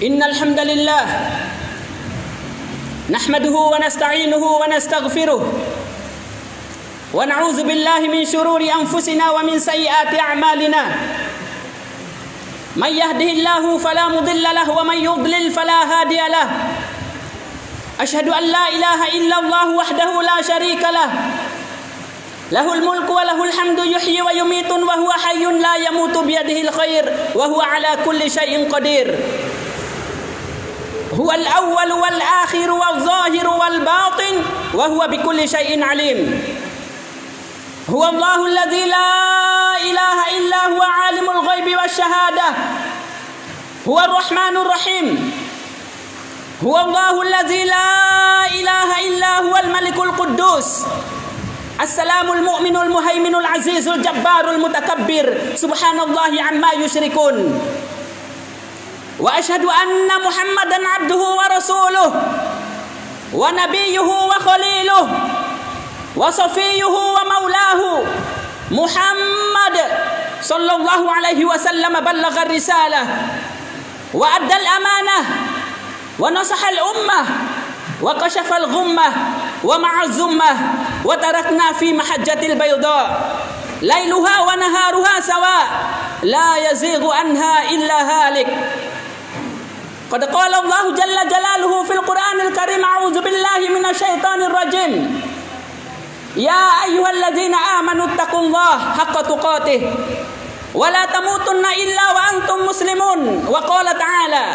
Innal hamdalillah nahmaduhu wa nasta'inuhu wa nastaghfiruh wa na'udzu billahi min shururi anfusina wa min sayyiati a'malina. May yahdihillahu fala mudilla lahu wa may yudlil fala hadiya lahu. Asyhadu an la ilaha illallah wahdahu la syarika lah. Lahul mulku wa lahul hamdu yuhyi wa yumitun wa huwa hayyun la yamutu biyadihil khair wa huwa ala kulli syai'in qadir. Huwal awwal wal akhir wal zahir wal batin wa huwa bikulli syai'in alim. Huwallahu alladzi la ilaha illa huwa alimul ghaibi wasyahadah. Huwar rahmanur rahim. Huwallahu alladzi la ilaha illa huwal malikul quddus. Assalamul mu'minul muhaiminul azizul jabbarul mutakabbir. Subhanallahi amma yusyrikun. Wa asyhadu anna Muhammadan abduhu wa rasuluh wa nabiyyuhu wa khaliluh wa safiyuhu wa maulahu. Muhammad sallallahu alaihi wasallam ballagha risalah wa adda al-amanah wa nasaha al-ummah wa kashafa al-ghummah wa ma'a az-zummah wa tarakna fi mahajjatil bayda lailuha wa naharuha sawa la yazighu anha illa halik. Qad qala Allah jalla jalaluhu fil Qur'anil Karim, a'udzu billahi minasyaitonir rajim. Ya ayyuhalladzina amanu taqullaha haqqa tuqatih wa la tamutunna illa wa antum muslimun. Wa qala ta'ala,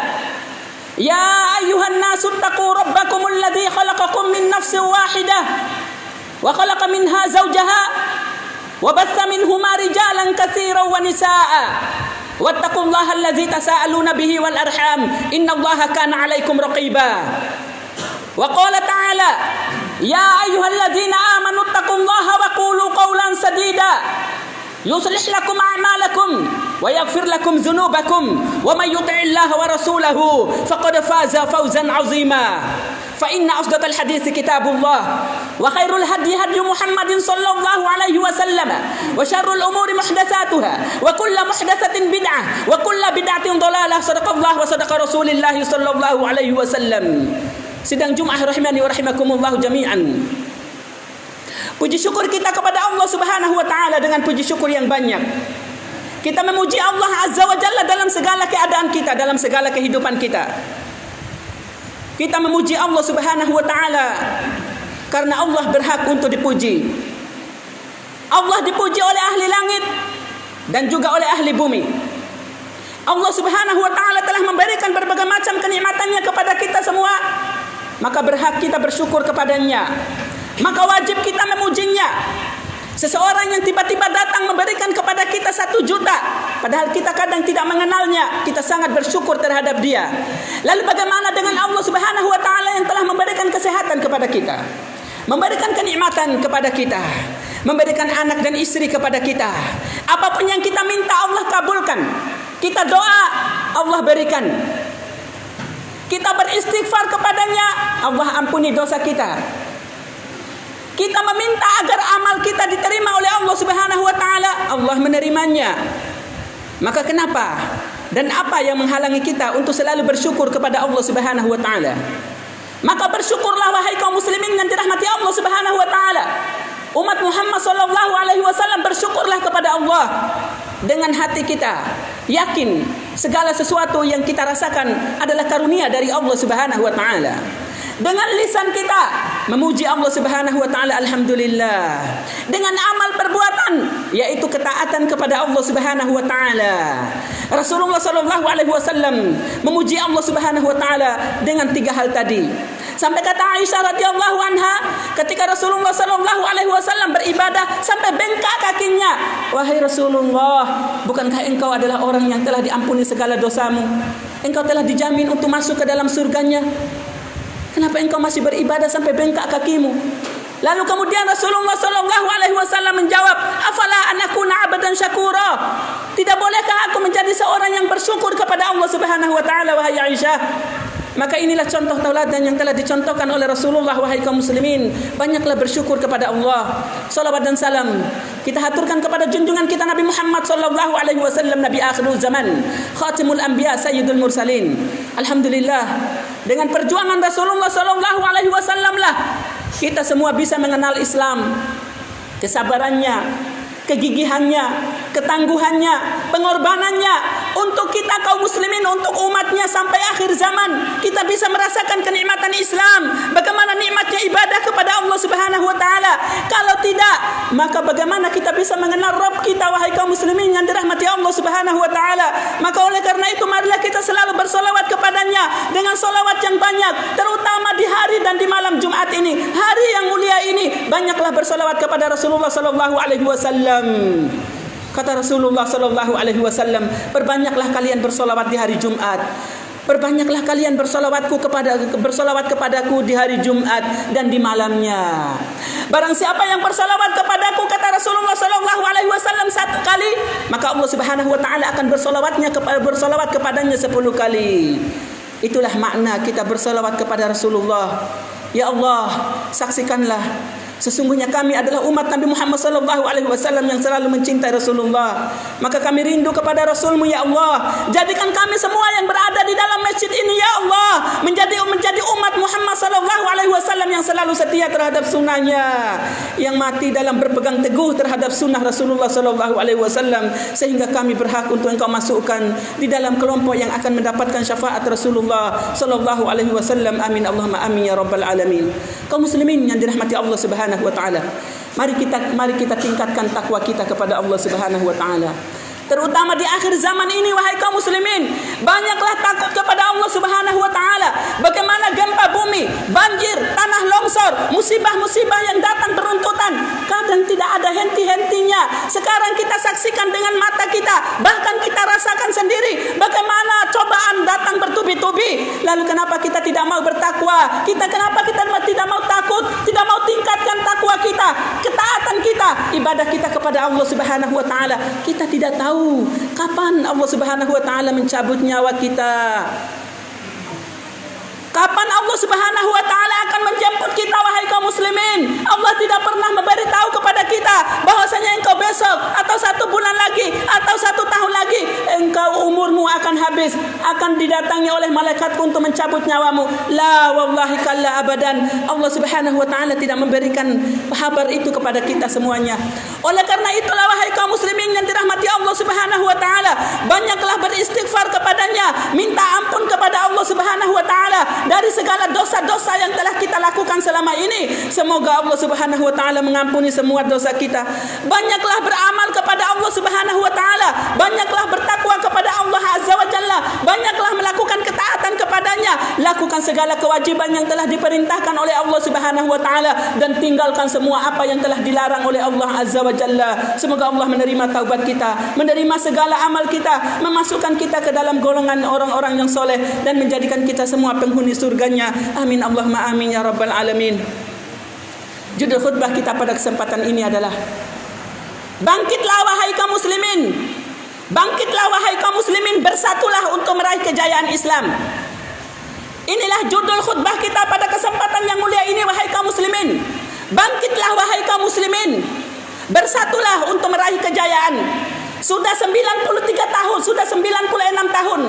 ya ayyuhan nasu taqu rabbakumul ladzi khalaqakum min nafsin wahidah wa khalaqa minha zawjaha wa batha minhuma rijalan katsiran wa nisaa'a. Wattaqullaha allazi tasaaluna bihi wal arham innallaha kana 'alaikum raqiba. Wa qala ta'ala, ya ayyuhalladzina amanu taqullaha wa qulu qawlan sadida yuslih lakum a'malakum wa yaghfir lakum dhunubakum wa may yuti'illaha wa rasulahu faqad faza fawzan 'azima. Fa inna asdaqal hadithi kitabullah wa khairul hadi hadi Muhammadin sallallahu alaihi wasallam wa syarrul umuri muhdatsatuha wa kullu muhdatsatin bid'ah wa kullu bid'atin dhalalah. Sadaqallah wa sadaqa Rasulullah sallallahu alaihi wasallam. Sidang Jumat rahimani wa rahimakumullah jami'an. Puji syukur kita kepada Allah Subhanahu wa taala dengan puji syukur yang banyak. Kita memuji Allah Azza wa Jalla dalam segala keadaan kita, dalam segala kehidupan kita. Kita memuji Allah Subhanahu wa taala karena Allah berhak untuk dipuji. Allah dipuji oleh ahli langit dan juga oleh ahli bumi. Allah Subhanahu wa taala telah memberikan berbagai macam kenikmatannya kepada kita semua, maka berhak kita bersyukur kepadanya. Maka wajib kita memujinya. Seseorang yang tiba-tiba datang memberikan kepada kita 1 juta, padahal kita kadang tidak mengenalnya, kita sangat bersyukur terhadap dia. Lalu bagaimana dengan Allah Subhanahu wa taala yang telah memberikan kesehatan kepada kita, memberikan kenikmatan kepada kita, memberikan anak dan istri kepada kita. Apapun yang kita minta Allah kabulkan. Kita doa, Allah berikan. Kita beristighfar kepadanya, Allah ampuni dosa kita. Kita meminta agar amal kita diterima oleh Allah Subhanahu wa taala, Allah menerimanya. Maka kenapa dan apa yang menghalangi kita untuk selalu bersyukur kepada Allah Subhanahu wa taala? Maka bersyukurlah wahai kaum muslimin yang dirahmati Allah Subhanahu wa taala. Umat Muhammad sallallahu alaihi wasallam, bersyukurlah kepada Allah dengan hati kita, yakin segala sesuatu yang kita rasakan adalah karunia dari Allah Subhanahu wa taala. Dengan lisan kita memuji Allah Subhanahu wa taala, alhamdulillah. Dengan amal perbuatan yaitu ketaatan kepada Allah Subhanahu wa taala. Rasulullah sallallahu alaihi wasallam memuji Allah Subhanahu wa taala dengan 3 hal tadi. Sampai kata Aisyah radhiyallahu anha, ketika Rasulullah sallallahu alaihi wasallam beribadah sampai bengkak kakinya, wahai Rasulullah, bukankah engkau adalah orang yang telah diampuni segala dosamu? Engkau telah dijamin untuk masuk ke dalam surganya. Kenapa engkau masih beribadah sampai bengkak kakimu? Lalu kemudian Rasulullah sallallahu alaihi wasallam menjawab, afala anakuna abadan syakura? Tidak bolehkah aku menjadi seorang yang bersyukur kepada Allah Subhanahu wa taala, wahai Aisyah? Maka inilah contoh tauladan yang telah dicontohkan oleh Rasulullah. Wahai kaum muslimin, banyaklah bersyukur kepada Allah. Salawat dan salam kita haturkan kepada junjungan kita Nabi Muhammad sallallahu alaihi wasallam, Nabi akhirul zaman, khatimul anbiya, sayyidul mursalin. Alhamdulillah, dengan perjuangan Rasulullah sallallahu alaihi wasallam lah kita semua bisa mengenal Islam. Kesabarannya, kegigihannya, ketangguhannya, pengorbanannya untuk kita kaum muslimin, untuk umatnya sampai akhir zaman. Kita bisa merasakan kenikmatan Islam, bagaimana nikmatnya ibadah kepada Allah Subhanahu wa taala. Kalau tidak, maka bagaimana kita bisa mengenal Rabb kita, wahai kaum muslimin yang dirahmati Allah Subhanahu wa taala. Maka oleh karena itu marilah kita selalu bersolawat kepadanya dengan solawat yang banyak, terutama di hari dan di malam Jumat ini, hari yang mulia ini. Banyaklah bersolawat kepada Rasulullah sallallahu alaihi wasallam. Kata Rasulullah sallallahu alaihi wasallam, perbanyaklah kalian bersolawat di hari Jumat. Perbanyaklah kalian bersolawat kepadaku di hari Jumat dan di malamnya. Barang siapa yang bersolawat kepadaku, kata Rasulullah sallallahu alaihi wasallam, 1 kali, maka Allah Subhanahu wa taala akan bersolawat kepadanya 10 kali. Itulah makna kita bersolawat kepada Rasulullah. Ya Allah, saksikanlah sesungguhnya kami adalah umat Nabi Muhammad sallallahu alaihi wasallam yang selalu mencintai Rasulullah. Maka kami rindu kepada Rasulmu, ya Allah. Jadikan kami semua yang berada di dalam masjid ini, ya Allah, menjadi umat Muhammad sallallahu alaihi wasallam yang selalu setia terhadap sunnahnya, yang mati dalam berpegang teguh terhadap sunnah Rasulullah sallallahu alaihi wasallam, sehingga kami berhak untuk Engkau masukkan di dalam kelompok yang akan mendapatkan syafaat Rasulullah sallallahu alaihi wasallam. Amin Allahumma amin ya rabbal alamin. Kaum muslimin yang dirahmati Allah Subhanahu wa taala, mari kita tingkatkan takwa kita kepada Allah Subhanahu wa taala. Terutama di akhir zaman ini, wahai kaum muslimin, banyaklah takut kepada Allah Subhanahu wa taala. Bagaimana gempa bumi, banjir, tanah longsor, musibah-musibah yang datang beruntutan, kadang tidak ada henti-hentinya. Sekarang kita saksikan dengan mata kita, bahkan kita rasakan sendiri bagaimana cobaan datang bertubi-tubi. Lalu kenapa kita tidak mau bertakwa? Kenapa kita tidak mau takut, tidak mau tingkatkan takwa kita, ketaatan kita, ibadah kita kepada Allah Subhanahu wa taala? Kita tidak tahu kapan Allah Subhanahu wa taala mencabut nyawa kita. Kapan Allah Subhanahu wa taala akan menjemput kita, wahai kaum muslimin? Allah tidak pernah memberitahu kepada kita bahwasanya engkau besok atau 1 bulan lagi atau 1 tahun lagi engkau umurmu akan habis, akan didatangi oleh malaikat untuk mencabut nyawamu. La wallahi kalla abadan. Allah Subhanahu wa taala tidak memberikan kabar itu kepada kita semuanya. Oleh karena itulah wahai kaum muslimin yang dirahmati Allah Subhanahu wa taala, banyaklah beristighfar kepadanya, minta ampun kepada Allah Subhanahu wa taala dari segala dosa-dosa yang telah kita lakukan selama ini. Semoga Allah Subhanahu wa taala mengampuni semua dosa kita. Banyaklah beramal kepada Allah Subhanahu wa taala, banyaklah bertakwa kepada Allah Azza wa Jalla, banyaklah melakukan ketaatan kepadanya, lakukan segala kewajiban yang telah diperintahkan oleh Allah Subhanahu wa taala, dan tinggalkan semua apa yang telah dilarang oleh Allah Azza wa Jalla. Semoga Allah menerima taubat kita, menerima segala amal kita, memasukkan kita ke dalam golongan orang-orang yang soleh, dan menjadikan kita semua penghuni surganya. Amin Allahumma amin ya rabbal alamin. Judul khutbah kita pada kesempatan ini adalah bangkitlah wahai kaum muslimin. Bangkitlah wahai kaum muslimin, bersatulah untuk meraih kejayaan Islam. Inilah judul khutbah kita pada kesempatan yang mulia ini, wahai kaum muslimin. Bangkitlah wahai kaum muslimin, bersatulah untuk meraih kejayaan. Sudah 93 tahun, sudah 96 tahun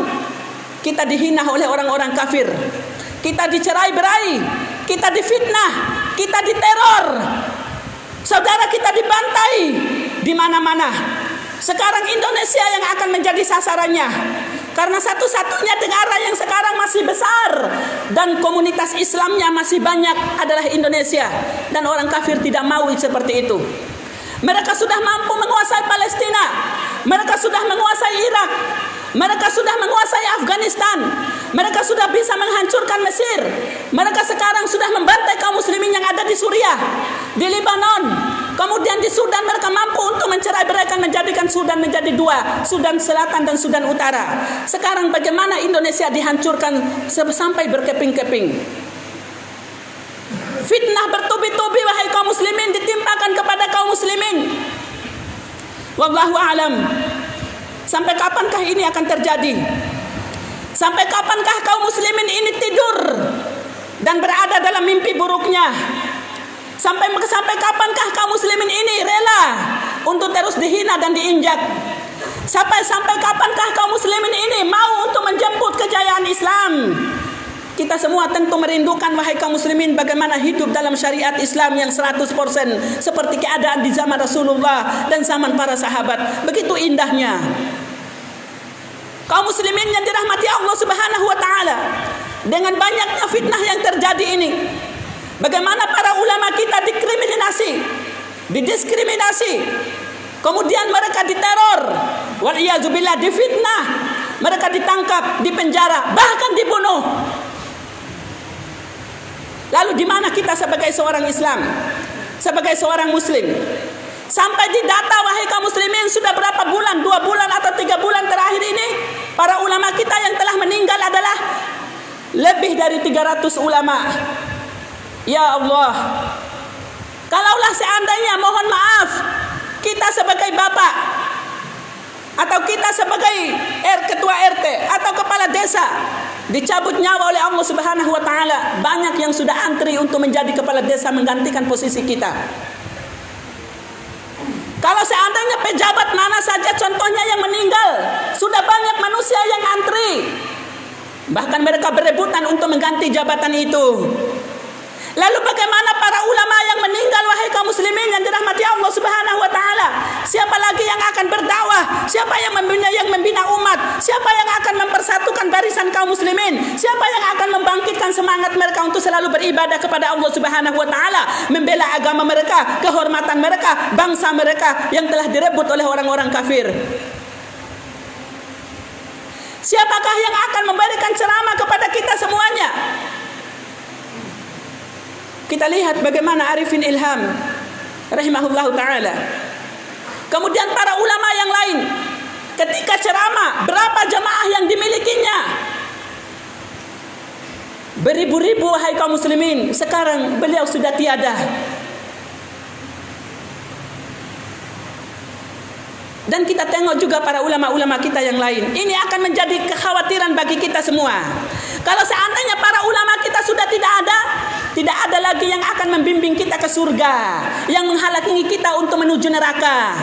kita dihina oleh orang-orang kafir. Kita dicerai-berai, kita difitnah, kita diteror. Saudara kita dibantai di mana-mana. Sekarang Indonesia yang akan menjadi sasarannya. Karena satu-satunya negara yang sekarang masih besar dan komunitas Islamnya masih banyak adalah Indonesia. Dan orang kafir tidak mau seperti itu. Mereka sudah mampu menguasai Palestina. Mereka sudah menguasai Irak. Mereka sudah menguasai Afghanistan. Mereka sudah bisa menghancurkan Mesir. Mereka sekarang sudah membantai kaum muslimin yang ada di Suriah, di Lebanon. Kemudian di Sudan mereka mampu untuk mencerai-beraikan, menjadikan Sudan menjadi 2, Sudan Selatan dan Sudan Utara. Sekarang bagaimana Indonesia dihancurkan sampai berkeping-keping. Fitnah bertubi-tubi wahai kaum muslimin ditimpakan kepada kaum muslimin. Wallahu a'lam. Sampai kapankah ini akan terjadi? Sampai kapankah kaum muslimin ini tidur dan berada dalam mimpi buruknya? Sampai kapankah kaum muslimin ini rela untuk terus dihina dan diinjak? Sampai kapankah kaum muslimin ini mau untuk menjemput kejayaan Islam? Kita semua tentu merindukan, wahai kaum muslimin, bagaimana hidup dalam syariat Islam yang 100% seperti keadaan di zaman Rasulullah dan zaman para sahabat. Begitu indahnya. Kaum muslimin yang dirahmati Allah Subhanahu wa taala, dengan banyaknya fitnah yang terjadi ini, bagaimana para ulama kita dikriminasi, didiskriminasi, kemudian mereka diteror, waliyazubillah, difitnah, mereka ditangkap, dipenjara, bahkan dibunuh. Lalu di mana kita sebagai seorang Islam, sebagai seorang Muslim? Sampai di data, wahai kaum muslimin, sudah berapa bulan, 2 bulan atau 3 bulan terakhir ini, para ulama kita yang telah meninggal adalah lebih dari 300 ulama. Ya Allah, kalaulah seandainya, mohon maaf, kita sebagai bapak atau kita sebagai ketua RT atau kepala desa dicabut nyawa oleh Allah Subhanahu wa taala, banyak yang sudah antri untuk menjadi kepala desa menggantikan posisi kita. Kalau seandainya pejabat mana saja contohnya yang meninggal, sudah banyak manusia yang antri. Bahkan mereka berebutan untuk mengganti jabatan itu. Lalu bagaimana para ulama yang meninggal, wahai kaum muslimin yang dirahmati Allah Subhanahu wa taala? Siapa lagi yang akan berdakwah? Siapa yang membina umat? Siapa yang akan mempersatukan barisan kaum muslimin? Siapa yang akan membangkitkan semangat mereka untuk selalu beribadah kepada Allah Subhanahu wa taala, membela agama mereka, kehormatan mereka, bangsa mereka yang telah direbut oleh orang-orang kafir? Siapakah yang akan memberikan ceramah kepada kita semuanya? Kita lihat bagaimana Arifin Ilham rahimahullahu ta'ala, kemudian para ulama yang lain, ketika ceramah, berapa jamaah yang dimilikinya? Beribu-ribu, wahai kaum muslimin. Sekarang beliau sudah tiada. Dan kita tengok juga para ulama-ulama kita yang lain. Ini akan menjadi kekhawatiran bagi kita semua. Kalau seandainya para ulama kita sudah tidak ada lagi yang akan membimbing kita ke surga, yang menghalangi kita untuk menuju neraka.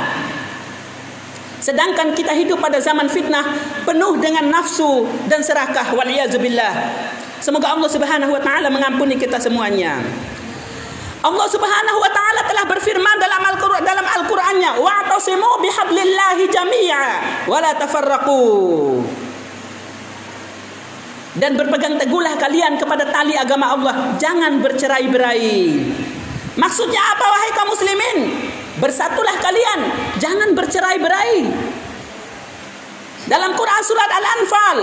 Sedangkan kita hidup pada zaman fitnah, penuh dengan nafsu dan serakah, waliyazubillah. Semoga Allah Subhanahu wa taala mengampuni kita semuanya. Allah Subhanahu wa taala telah berfirman dalam Al-Qur'annya, wa'tasimu bihablillahi jami'a wa la tafarraqu. Dan berpegang teguhlah kalian kepada tali agama Allah, jangan bercerai-berai. Maksudnya apa, wahai kaum muslimin? Bersatulah kalian, jangan bercerai-berai. Dalam Quran surat Al-Anfal,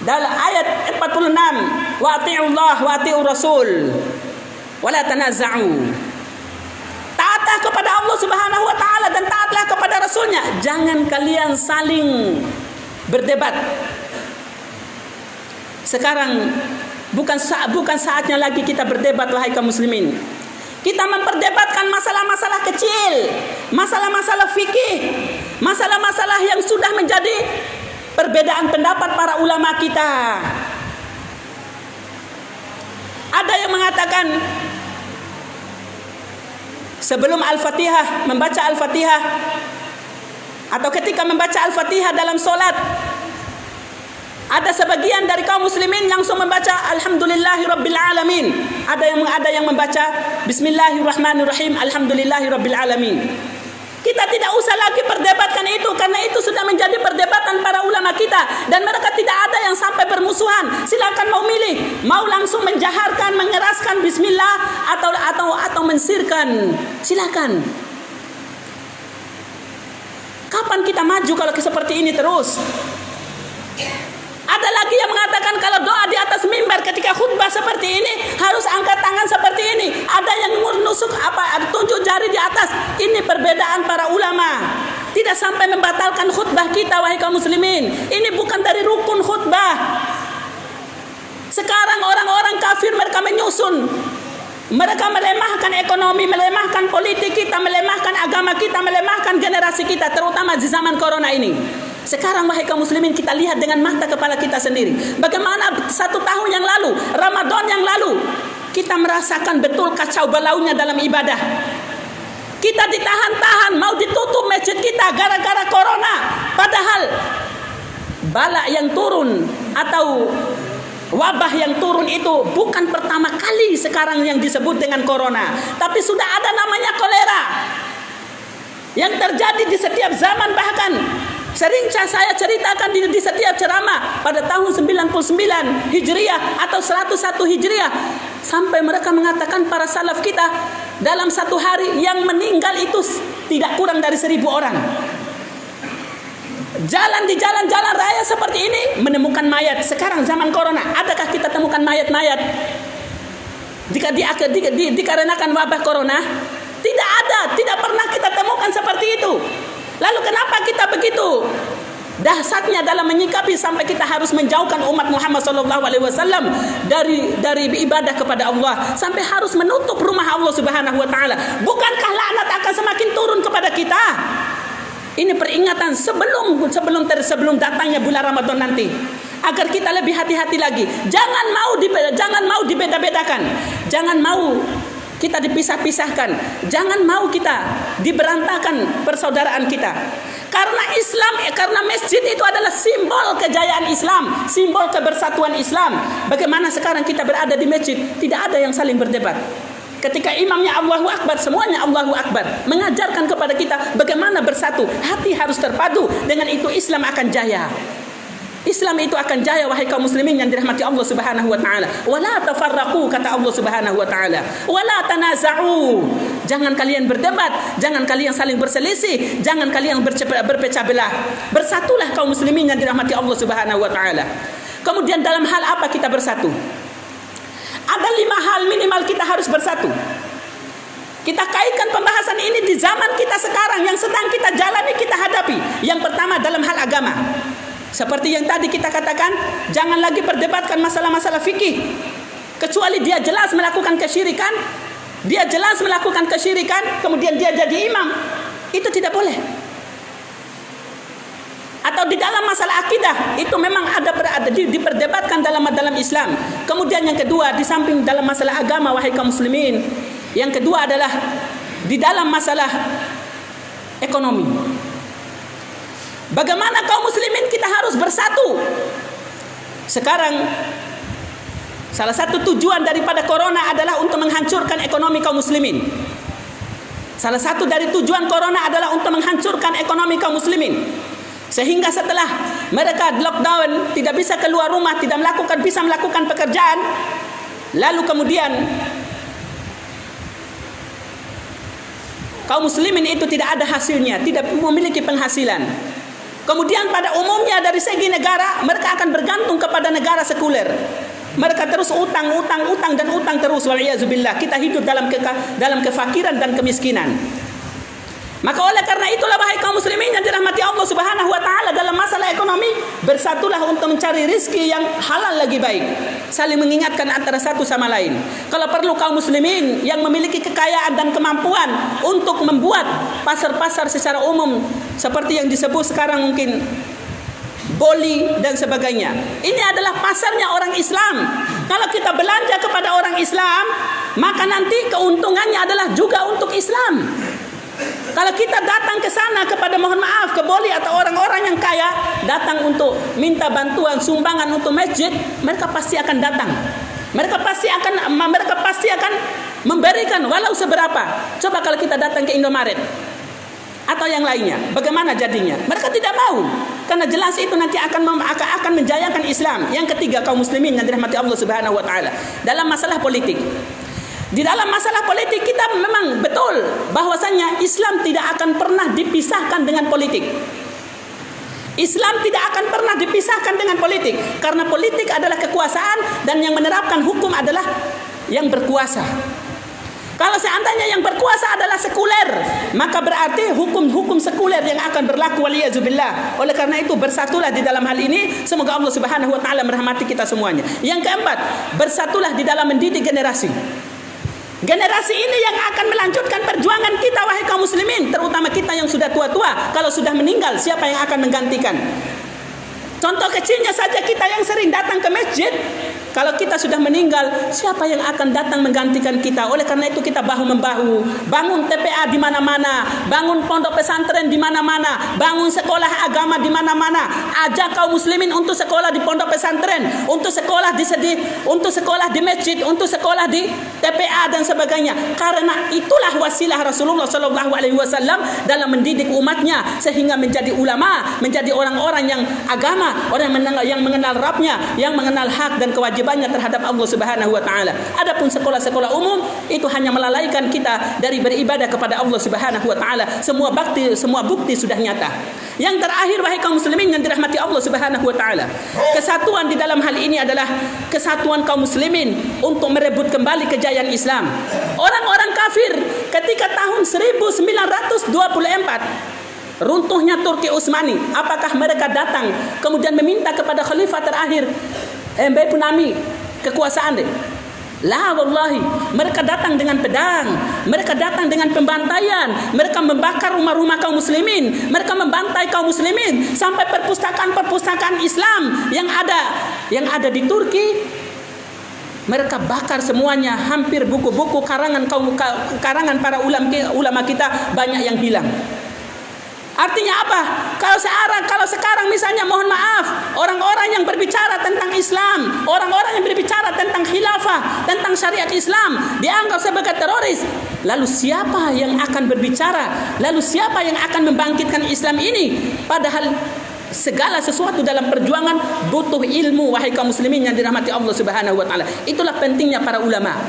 dalam ayat 46, wa ati'ullah wa ati'ur rasul wala tanaza'u. Taatlah kepada Allah Subhanahu wa taala dan taatlah kepada Rasulnya. Jangan kalian saling berdebat. Sekarang bukan saatnya lagi kita berdebat, wahai kaum muslimin. Kita memperdebatkan masalah-masalah kecil, masalah-masalah fikih, masalah-masalah yang sudah menjadi perbedaan pendapat para ulama kita. Ada yang mengatakan sebelum Al-Fatihah, membaca Al-Fatihah, atau ketika membaca Al-Fatihah dalam solat, ada sebagian dari kaum muslimin langsung membaca Alhamdulillahi Rabbil Alamin. Ada yang membaca Bismillahirrahmanirrahim, Alhamdulillahi Rabbil Alamin. Kita tidak usah lagi perdebatkan itu, karena itu sudah menjadi perdebatan para ulama kita, dan mereka tidak ada yang sampai bermusuhan. Silakan mau milih, mau langsung menjaharkan, mengeraskan Bismillah atau mensirkan, silakan. Kapan kita maju kalau seperti ini terus? Ada lagi yang mengatakan kalau doa di atas mimbar ketika khutbah seperti ini harus angkat tangan seperti ini. Ada yang menusuk tunjuk jari di atas. Ini perbedaan para ulama. Tidak sampai membatalkan khutbah kita, wahai kaum muslimin. Ini bukan dari rukun khutbah. Sekarang orang-orang kafir mereka menyusun. Mereka melemahkan ekonomi, melemahkan politik kita, melemahkan agama kita, melemahkan generasi kita, terutama di zaman corona ini. Sekarang wahai kaum muslimin, kita lihat dengan mata kepala kita sendiri. Bagaimana 1 tahun yang lalu, Ramadan yang lalu, kita merasakan betul kacau balaunya dalam ibadah. Kita ditahan-tahan, mau ditutup masjid kita gara-gara corona. Padahal bala yang turun atau wabah yang turun itu bukan pertama kali sekarang yang disebut dengan corona, tapi sudah ada namanya kolera yang terjadi di setiap zaman. Bahkan sering saya ceritakan di setiap ceramah pada tahun 99 Hijriah atau 101 Hijriah, sampai mereka mengatakan para salaf kita dalam 1 hari yang meninggal itu tidak kurang dari 1.000 orang. Jalan di jalan-jalan raya seperti ini menemukan mayat. Sekarang zaman corona, adakah kita temukan mayat-mayat dikarenakan wabah corona? Tidak ada, tidak pernah kita temukan seperti itu. Lalu kenapa kita begitu dahsyatnya dalam menyikapi sampai kita harus menjauhkan umat Muhammad SAW dari ibadah kepada Allah, sampai harus menutup rumah Allah Subhanahu wa taala? Bukankah laknat akan semakin turun kepada kita? Ini peringatan sebelum datangnya bulan Ramadan nanti, agar kita lebih hati-hati lagi. Jangan mau dibeda-bedakan, jangan mau kita dipisah-pisahkan, jangan mau kita diberantakan persaudaraan kita. Karena masjid itu adalah simbol kejayaan Islam, simbol kebersatuan Islam. Bagaimana sekarang kita berada di masjid, tidak ada yang saling berdebat. Ketika imamnya Allahu Akbar, semuanya Allahu Akbar, mengajarkan kepada kita bagaimana bersatu. Hati harus terpadu, dengan itu Islam akan jaya. Islam itu akan jaya wahai kaum muslimin yang dirahmati Allah Subhanahu wa taala. Wala tafarraqu, kata Allah Subhanahu wa taala. Wala tanaza'u. Jangan kalian berdebat, jangan kalian saling berselisih, jangan kalian berpecah belah. Bersatulah kaum muslimin yang dirahmati Allah Subhanahu wa taala. Kemudian dalam hal apa kita bersatu? Ada 5 hal minimal kita harus bersatu. Kita kaitkan pembahasan ini di zaman kita sekarang yang sedang kita jalani, kita hadapi. Yang pertama dalam hal agama. Seperti yang tadi kita katakan, jangan lagi perdebatkan masalah-masalah fikih. Kecuali dia jelas melakukan kesyirikan, kemudian dia jadi imam. Itu tidak boleh. Atau di dalam masalah akidah, itu memang diperdebatkan dalam Islam. Kemudian yang kedua, di samping dalam masalah agama wahai kaum muslimin, yang kedua adalah di dalam masalah ekonomi. Bagaimana kaum muslimin kita harus bersatu? Sekarang salah satu tujuan daripada corona adalah untuk menghancurkan ekonomi kaum muslimin. Salah satu dari tujuan corona adalah untuk menghancurkan ekonomi kaum muslimin. Sehingga setelah mereka lockdown, tidak bisa keluar rumah, bisa melakukan pekerjaan, lalu kemudian kaum muslimin itu tidak ada hasilnya, tidak memiliki penghasilan. Kemudian pada umumnya dari segi negara, mereka akan bergantung kepada negara sekuler. Mereka terus utang terus, waliyazubillah. Kita hidup dalam kefakiran dan kemiskinan. Maka oleh karena itulah wahai kaum muslimin yang dirahmati Allah Subhanahu wa taala, dalam masalah ekonomi bersatulah untuk mencari rizki yang halal lagi baik. Saling mengingatkan antara satu sama lain. Kalau perlu kaum muslimin yang memiliki kekayaan dan kemampuan untuk membuat pasar-pasar secara umum seperti yang disebut sekarang mungkin Boli dan sebagainya. Ini adalah pasarnya orang Islam. Kalau kita belanja kepada orang Islam, maka nanti keuntungannya adalah juga untuk Islam. Kalau kita datang ke sana kepada, mohon maaf, ke Boli atau orang-orang yang kaya, datang untuk minta bantuan sumbangan untuk masjid, mereka pasti akan datang. Mereka pasti akan memberikan walau seberapa. Coba kalau kita datang ke Indomaret atau yang lainnya, bagaimana jadinya? Mereka tidak mau, karena jelas itu nanti akan menjayakan Islam. Yang ketiga, kaum muslimin yang dirahmati Allah Subhanahu wa taala, dalam masalah politik. Di dalam masalah politik kita memang betul bahwasanya Islam tidak akan pernah dipisahkan dengan politik. Islam tidak akan pernah dipisahkan dengan politik, karena politik adalah kekuasaan dan yang menerapkan hukum adalah yang berkuasa. Kalau seandainya yang berkuasa adalah sekuler, maka berarti hukum-hukum sekuler yang akan berlaku, waliyazubillah. Oleh karena itu bersatulah di dalam hal ini. Semoga Allah Subhanahu wa taala merahmati kita semuanya. Yang keempat, bersatulah di dalam mendidik generasi. Generasi ini yang akan melanjutkan perjuangan kita, wahai kaum muslimin, terutama kita yang sudah tua-tua. Kalau sudah meninggal, siapa yang akan menggantikan? Contoh kecilnya saja, kita yang sering datang ke masjid, kalau kita sudah meninggal, siapa yang akan datang menggantikan kita? Oleh karena itu kita bahu-membahu, bangun TPA di mana-mana, bangun pondok pesantren di mana-mana, bangun sekolah agama di mana-mana. Ajak kaum muslimin untuk sekolah di pondok pesantren, untuk sekolah di masjid, untuk sekolah di TPA dan sebagainya. Karena itulah wasilah Rasulullah SAW dalam mendidik umatnya sehingga menjadi ulama, menjadi orang-orang yang agama, orang yang mengenal Rabbnya, yang mengenal hak dan kewajibannya terhadap Allah Subhanahu wa taala. Adapun sekolah-sekolah umum itu hanya melalaikan kita dari beribadah kepada Allah Subhanahu wa taala. Semua bukti sudah nyata. Yang terakhir, wahai kaum muslimin yang dirahmati Allah Subhanahu wa taala, kesatuan di dalam hal ini adalah kesatuan kaum muslimin untuk merebut kembali kejayaan Islam. Orang-orang kafir ketika tahun 1924 runtuhnya Turki Utsmani, apakah mereka datang kemudian meminta kepada khalifah terakhir Mbaye Punami kekuasaan deh? La wallahi, mereka datang dengan pedang, mereka datang dengan pembantaian, mereka membakar rumah-rumah kaum muslimin, mereka membantai kaum muslimin sampai perpustakaan Islam yang ada di Turki mereka bakar semuanya. Hampir buku-buku karangan para ulama kita banyak yang hilang. Artinya apa? Kalau sekarang misalnya, mohon maaf, orang-orang yang berbicara tentang Islam, orang-orang yang berbicara tentang khilafah, tentang syariat Islam dianggap sebagai teroris, lalu siapa yang akan berbicara? Lalu siapa yang akan membangkitkan Islam ini? Padahal segala sesuatu dalam perjuangan butuh ilmu, wahai kaum muslimin yang dirahmati Allah Subhanahu wa taala. Itulah pentingnya para ulama.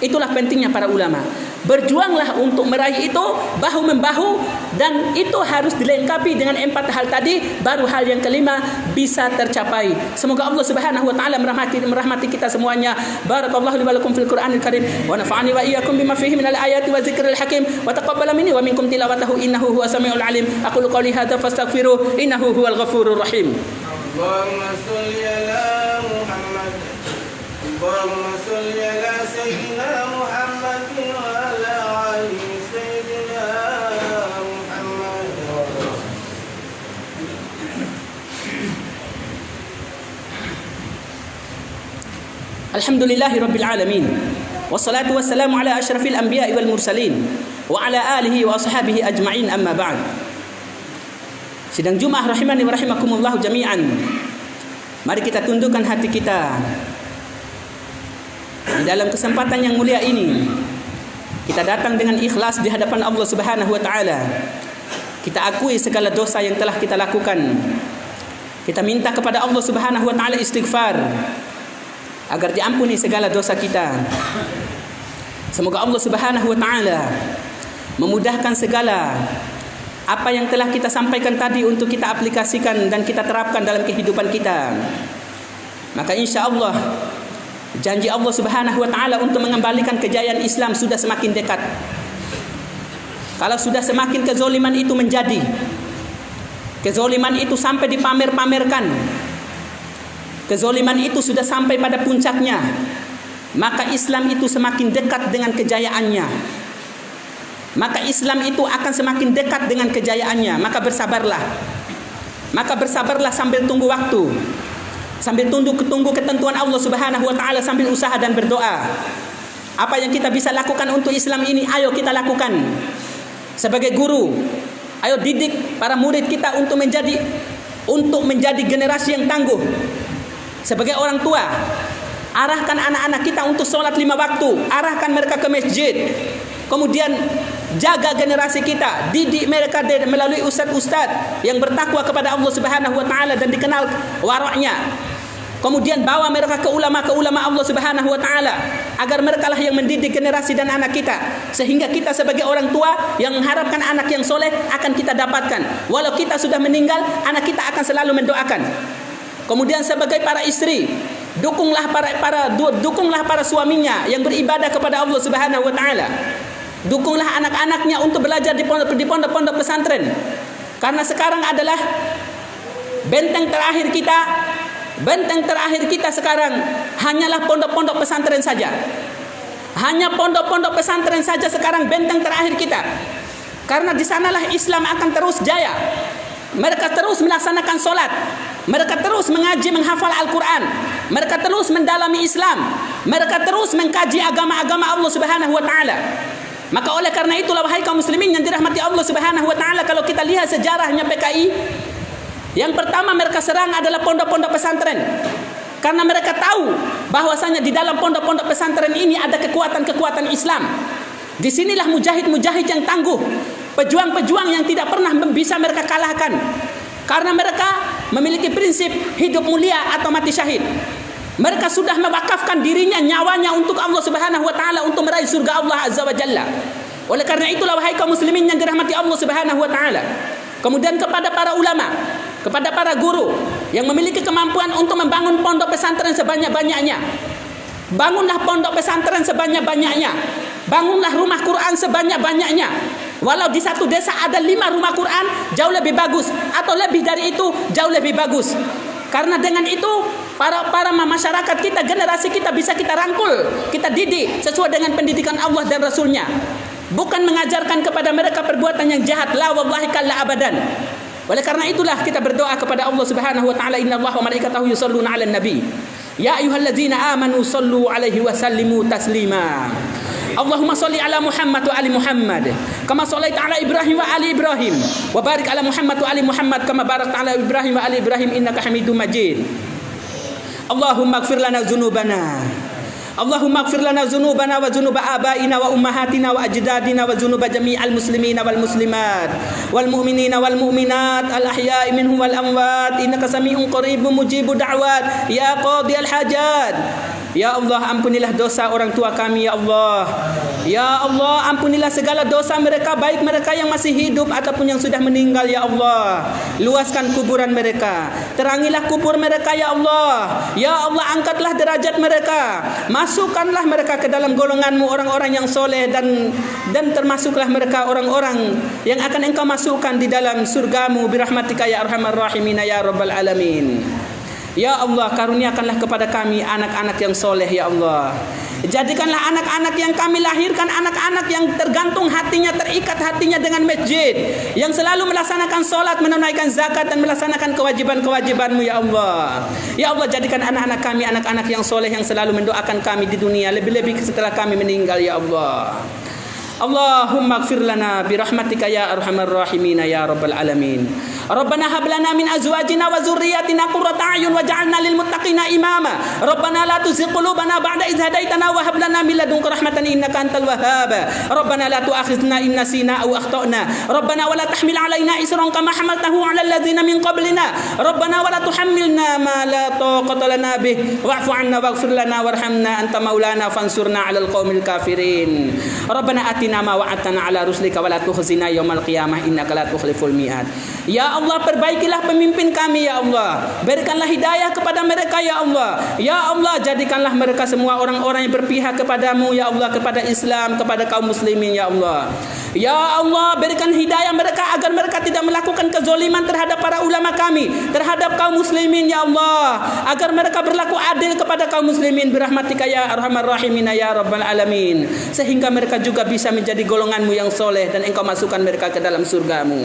Itulah pentingnya para ulama. Berjuanglah untuk meraih itu bahu-membahu, dan itu harus dilengkapi dengan 4 hal tadi, baru hal yang kelima bisa tercapai. Semoga Allah Subhanahu wa taala merahmati kita semuanya. Barakallahu li wa lakum fil Qur'anil Karim wa nafa'ani wa iyyakum bima fihi minal ayati wa dzikril hakim wa taqabbala minni wa minkum tilawatahu innahu huwas samiul alim. Aqulu qouli hadza fastaghfiruh innahu huwal ghafurur rahim. Allahumma shalli ala Muhammad. Allahumma shalli ala sayyidina Muhammad wa ala ali sayyidina Muhammad. Alhamdulillahi rabbil alamin. Wassalatu wassalamu ala asyrafil anbiya'i wal mursalin wa ala alihi wa ashabihi ajma'in, amma ba'd. Sidang Jumat rahimani wa rahimakumullah jami'an. Mari kita tundukkan hati kita. Di dalam kesempatan yang mulia ini, kita datang dengan ikhlas di hadapan Allah Subhanahu wa taala. Kita akui segala dosa yang telah kita lakukan. Kita minta kepada Allah Subhanahu wa taala istighfar agar diampuni segala dosa kita. Semoga Allah Subhanahu wa taala memudahkan segala apa yang telah kita sampaikan tadi untuk kita aplikasikan dan kita terapkan dalam kehidupan kita. Maka insya Allah janji Allah Subhanahu wa taala untuk mengembalikan kejayaan Islam sudah semakin dekat. Kalau sudah semakin kezoliman itu menjadi, kezoliman itu sampai dipamer-pamerkan, kezoliman itu sudah sampai pada puncaknya, maka Islam itu semakin dekat dengan kejayaannya. Maka Islam itu akan semakin dekat dengan kejayaannya. Maka bersabarlah. Maka bersabarlah sambil tunggu waktu, sambil tunggu ketentuan Allah Subhanahu wa taala, sambil usaha dan berdoa. Apa yang kita bisa lakukan untuk Islam ini, ayo kita lakukan. Sebagai guru, ayo didik para murid kita untuk menjadi generasi yang tangguh. Sebagai orang tua, arahkan anak-anak kita untuk sholat 5 waktu, arahkan mereka ke masjid. Kemudian jaga generasi kita, didik mereka melalui ustadz-ustadz yang bertakwa kepada Allah Subhanahu wa taala dan dikenal waraknya. Kemudian bawa mereka ke ulama Allah Subhanahu wa taala agar mereka lah yang mendidik generasi dan anak kita, sehingga kita sebagai orang tua yang mengharapkan anak yang soleh akan kita dapatkan. Walau kita sudah meninggal, anak kita akan selalu mendoakan. Kemudian sebagai para istri, dukunglah para suaminya yang beribadah kepada Allah Subhanahu wa taala. Dukunglah anak-anaknya untuk belajar di pondok-pondok pesantren. Karena sekarang adalah benteng terakhir kita sekarang hanyalah pondok-pondok pesantren saja. Hanya pondok-pondok pesantren saja sekarang benteng terakhir kita. Karena di sanalah Islam akan terus jaya. Mereka terus melaksanakan solat. Mereka terus mengaji, menghafal Al-Quran. Mereka terus mendalami Islam. Mereka terus mengkaji agama-agama Allah Subhanahu wa Ta'ala. Maka oleh karena itulah wahai kaum muslimin yang dirahmati Allah Subhanahu wa Ta'ala, kalau kita lihat sejarahnya PKI, yang pertama mereka serang adalah pondok-pondok pesantren. Karena mereka tahu bahwasanya di dalam pondok-pondok pesantren ini ada kekuatan-kekuatan Islam. Disinilah mujahid-mujahid yang tangguh, pejuang-pejuang yang tidak pernah bisa mereka kalahkan. Karena mereka memiliki prinsip hidup mulia atau mati syahid. Mereka sudah mewakafkan dirinya, nyawanya untuk Allah Subhanahu wa Ta'ala, untuk meraih surga Allah Azza wa Jalla. Oleh karena itulah wahai kaum muslimin yang dirahmati Allah Subhanahu wa Ta'ala, kemudian kepada para ulama, kepada para guru yang memiliki kemampuan untuk membangun pondok pesantren sebanyak-banyaknya. Bangunlah pondok pesantren sebanyak-banyaknya. Bangunlah rumah Quran sebanyak-banyaknya. Walau di satu desa ada 5 rumah Quran, jauh lebih bagus. Atau lebih dari itu, jauh lebih bagus. Karena dengan itu para masyarakat kita, generasi kita bisa kita rangkul, kita didik sesuai dengan pendidikan Allah dan Rasulnya. Bukan mengajarkan kepada mereka perbuatan yang jahat. La wallahi kalla abadan. Oleh karena itulah kita berdoa kepada Allah Subhanahu wa Ta'ala, innallaha wa malaikatahu yusholluna 'alan nabi. Ya ayyuhalladzina amanu shallu 'alaihi wa sallimu taslima. Allahumma shalli ala Muhammad wa ali Muhammad kama shallaita ala Ibrahim wa ali Ibrahim wa barik ala Muhammad wa ali Muhammad kama barakta ala Ibrahim wa ali Ibrahim innaka Hamidum Majid. Allahumma ighfir lana dzunubana. Allahumma ighfir lana dzunubana wa dzunuba abaina wa ummahatina wa ajdadina wa dzunuba jami'al muslimina wal muslimat wal mu'minina wal mu'minat al ahya'i minhum wal amwat innaka sami'un qaribun mujibud da'wat ya qadiyal hajat. Ya Allah, ampunilah dosa orang tua kami ya Allah. Ya Allah, ampunilah segala dosa mereka, baik mereka yang masih hidup ataupun yang sudah meninggal ya Allah. Luaskan kuburan mereka, terangilah kubur mereka ya Allah. Ya Allah, angkatlah derajat mereka, masukkanlah mereka ke dalam golongan-Mu, orang-orang yang soleh, dan termasuklah mereka orang-orang yang akan Engkau masukkan di dalam surga-Mu birahmatika ya arhamar rahimin ya rabbal alamin. Ya Allah, karuniakanlah kepada kami anak-anak yang soleh ya Allah. Jadikanlah anak-anak yang kami lahirkan anak-anak yang tergantung hatinya, terikat hatinya dengan masjid, yang selalu melaksanakan solat, menunaikan zakat, dan melaksanakan kewajiban-kewajiban-Mu ya Allah. Ya Allah, jadikan anak-anak kami anak-anak yang soleh, yang selalu mendoakan kami di dunia, lebih-lebih setelah kami meninggal ya Allah. Allahumma ighfir lana birahmatika ya arhamar rahimin ya rabbal alamin. Rabbana hab lana min azwajina wa dzurriyyatina qurrata a'yun waj'alna lil muttaqina imama. Rabbana la tuzigh qulubana ba'da idh hadaitana wa hab lana min ladunka rahmatan innaka antal wahhab. Rabbana la tu'akhidhna in nasina aw akhtana. Rabbana wa la tahmil 'alaina isran kama hamaltahu 'alal ladzina min qablina. Rabbana wa la tuhammilna ma la taqata lana bih wa'fu 'anna waghfir lana warhamna anta maulana fansurna 'alal qaumil kafirin. Rabbana atina ma wa'adtana 'ala rusulika wa la tukhzina yaumal qiyamah innaka la tukhliful mi'ad. Ya Allah, perbaikilah pemimpin kami ya Allah. Berikanlah hidayah kepada mereka ya Allah. Ya Allah, jadikanlah mereka semua orang-orang yang berpihak kepadamu ya Allah, kepada Islam, kepada kaum muslimin ya Allah. Ya Allah, berikan hidayah mereka agar mereka tidak melakukan kezoliman terhadap para ulama kami, terhadap kaum muslimin ya Allah, agar mereka berlaku adil kepada kaum muslimin birahmatika ya arhamar rahimin ya rabbal alamin, sehingga mereka juga bisa menjadi golongan-Mu yang soleh dan Engkau masukkan mereka ke dalam surga-Mu.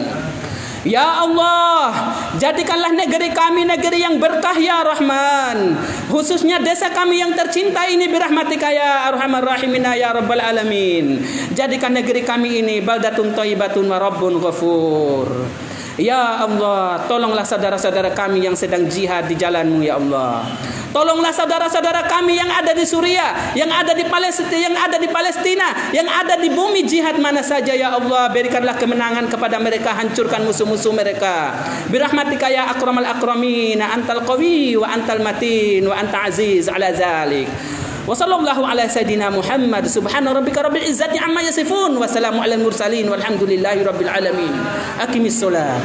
Ya Allah, jadikanlah negeri kami negeri yang berkah ya Rahman, khususnya desa kami yang tercinta ini birahmatika ya arhamar rahimin ya rabbal alamin. Jadikan negeri kami ini baldatun thayyibatun wa rabbun ghafur. Ya Allah, tolonglah saudara-saudara kami yang sedang jihad di jalan-Mu ya Allah. Tolonglah saudara-saudara kami yang ada di Suriah, yang ada di Palestina, yang ada di bumi jihad mana saja ya Allah. Berikanlah kemenangan kepada mereka, hancurkan musuh-musuh mereka. Birahmatika ya akramal akramin, antal qawi wa antal matin wa anta aziz ala zalik. Wa sallallahu ala sayidina Muhammad subhana rabbika rabbil izzati amma yasifun wa salamun alal mursalin walhamdulillahi rabbil alamin. Aqimis shalah.